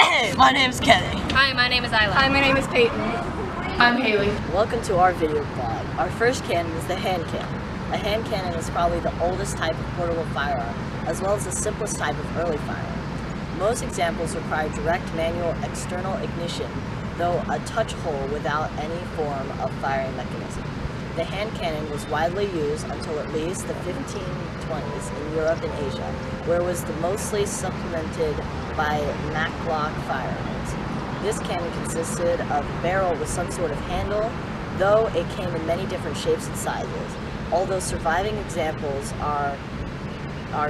Hey, my name's Kenny. Hi, my name is Isla. Hi, my name is Peyton. I'm Haley. Welcome to our video blog. Our first cannon is the hand cannon. A hand cannon is probably the oldest type of portable firearm, as well as the simplest type of early firearm. Most examples require direct manual external ignition, though a touch hole without any form of firing mechanism. The hand cannon was widely used until at least the 1520s in Europe and Asia, where it was mostly supplemented by Matchlock firearms. This cannon consisted of a barrel with some sort of handle, though it came in many different shapes and sizes. Although surviving examples are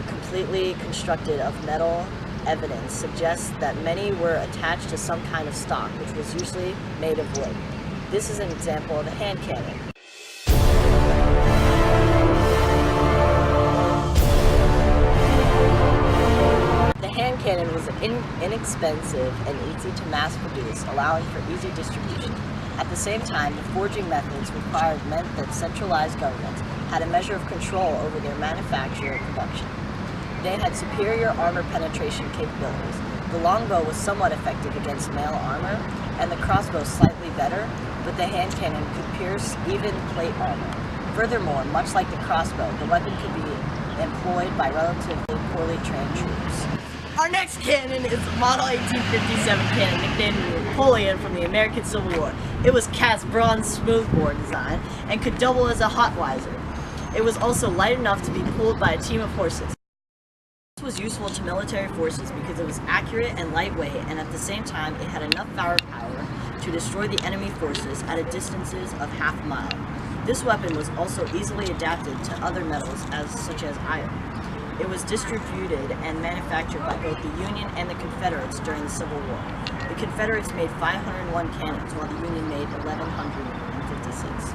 completely constructed of metal, evidence suggests that many were attached to some kind of stock, which was usually made of wood. This is an example of a hand cannon. The hand cannon was inexpensive and easy to mass produce, allowing for easy distribution. At the same time, the forging methods required meant that centralized governments had a measure of control over their manufacture and production. They had superior armor penetration capabilities. The longbow was somewhat effective against mail armor, and the crossbow slightly better, but the hand cannon could pierce even plate armor. Furthermore, much like the crossbow, the weapon could be employed by relatively poorly trained troops. Our next cannon is the Model 1857 cannon, nicknamed Napoleon from the American Civil War. It was cast bronze smoothbore design and could double as a hotwiser. It was also light enough to be pulled by a team of horses. This was useful to military forces because it was accurate and lightweight, and at the same time it had enough firepower to destroy the enemy forces at a distances of half a mile. This weapon was also easily adapted to other metals such as iron. It was distributed and manufactured by both the Union and the Confederates during the Civil War. The Confederates made 501 cannons, while the Union made 1,156.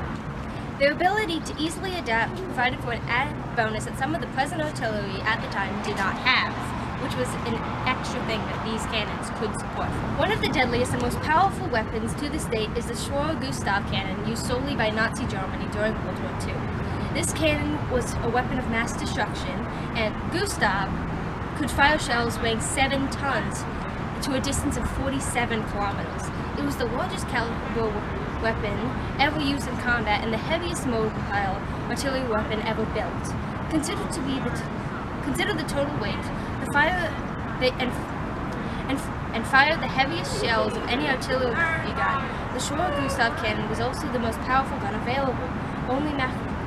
Their ability to easily adapt provided for an added bonus that some of the present artillery at the time did not have, which was an extra thing that these cannons could support. One of the deadliest and most powerful weapons to this date is the Schwerer Gustav cannon, used solely by Nazi Germany during World War II. This cannon was a weapon of mass destruction, and Gustav could fire shells weighing 7 tons to a distance of 47 kilometers. It was the largest caliber weapon ever used in combat and the heaviest mobile artillery weapon ever built. Consider the total weight, and fire the heaviest shells of any artillery gun. The Schwerer Gustav cannon was also the most powerful gun available, only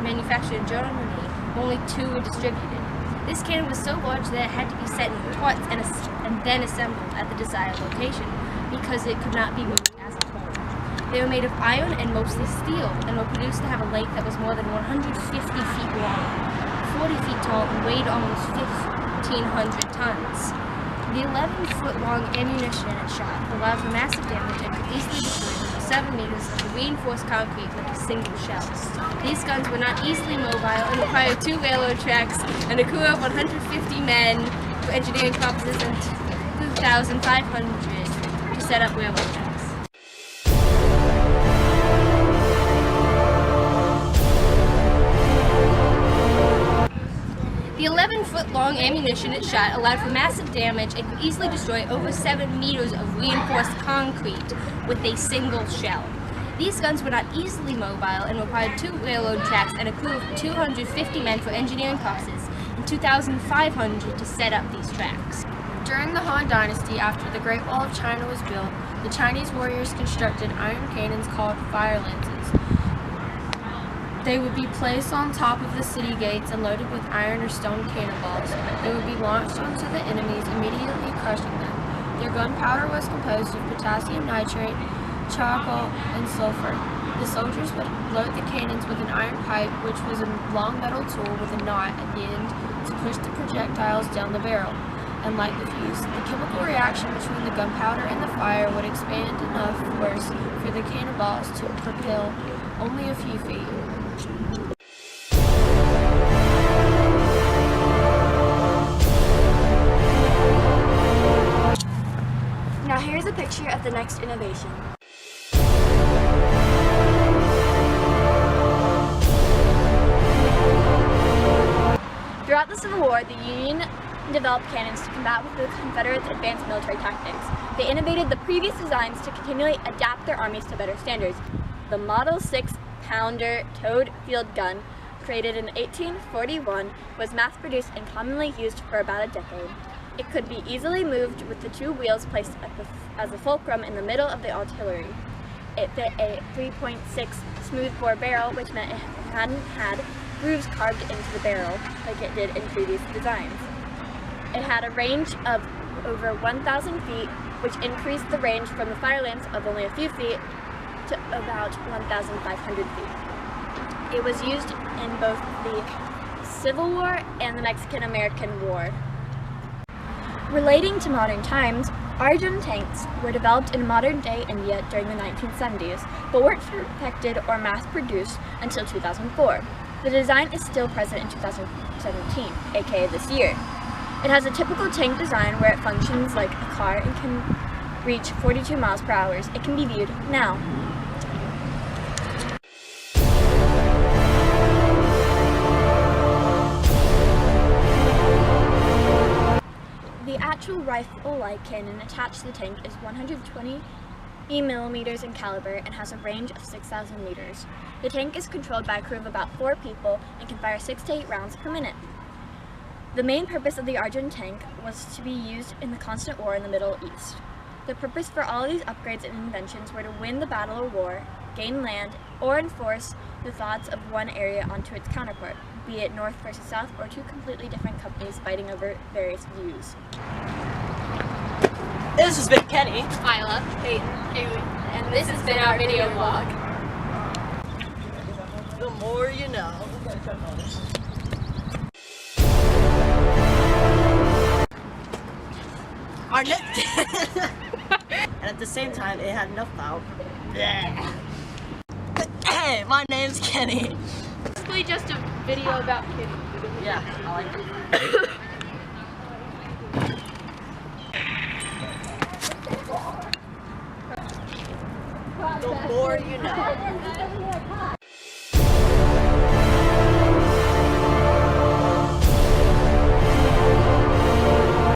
manufactured in Germany. Only 2 were distributed. This cannon was so large that it had to be set in parts and then assembled at the desired location because it could not be moved as a whole. They were made of iron and mostly steel, and were produced to have a length that was more than 150 feet long, 40 feet tall, and weighed almost 1,500 tons. The 11-foot-long ammunition it shot allowed for massive damage and could easily destroy 7 meters of reinforced concrete with a single shell. These guns were not easily mobile and required 2 railroad tracks and a crew of 150 men for engineering purposes and 2,500 to set up railroad tracks. The 11-foot-long ammunition it shot allowed for massive damage and could easily destroy over 7 meters of reinforced concrete with a single shell. These guns were not easily mobile and required 2 railroad tracks and a crew of 250 men for engineering purposes and 2,500 to set up these tracks. During the Han Dynasty, after the Great Wall of China was built, the Chinese warriors constructed iron cannons called fire lances. They would be placed on top of the city gates and loaded with iron or stone cannonballs. They would be launched onto the enemies, immediately crushing them. Their gunpowder was composed of potassium nitrate, charcoal, and sulfur. The soldiers would load the cannons with an iron pipe, which was a long metal tool with a knot at the end to push the projectiles down the barrel and light the fuse. The chemical reaction between the gunpowder and the fire would expand enough force for the cannonballs to propel only a few feet. Now here's a picture of the next innovation. Throughout the Civil War, the Union developed cannons to combat with the Confederates' advanced military tactics. They innovated the previous designs to continually adapt their armies to better standards. The Model 6-pounder towed field gun, created in 1841, was mass-produced and commonly used for about a decade. It could be easily moved with the two wheels placed as a fulcrum in the middle of the artillery. It fit a 3.6 smoothbore barrel, which meant it hadn't had grooves carved into the barrel like it did in previous designs. It had a range of over 1,000 feet, which increased the range from the fire lance of only a few feet to about 1,500 feet. It was used in both the Civil War and the Mexican-American War. Relating to modern times, Arjun tanks were developed in modern-day India during the 1970s, but weren't perfected or mass-produced until 2004. The design is still present in 2017, aka this year. It has a typical tank design where it functions like a car and can reach 42 miles per hour. It can be viewed now. The actual rifle-like cannon attached to the tank is 120 millimeters in caliber and has a range of 6,000 meters. The tank is controlled by a crew of about 4 people and can fire 6 to 8 rounds per minute. The main purpose of the Arjun tank was to be used in the constant war in the Middle East. The purpose for all of these upgrades and inventions were to win the battle or war, gain land, or enforce the thoughts of one area onto its counterpart, be it North versus South or two completely different companies fighting over various views. This has been Kenny. Isla, Peyton, Haley, and this has been our video vlog. The more you know. Our and at the same time, it had enough power. Hey, my name's Kenny. Basically just a video about kids. Yeah, I like it. The more you know.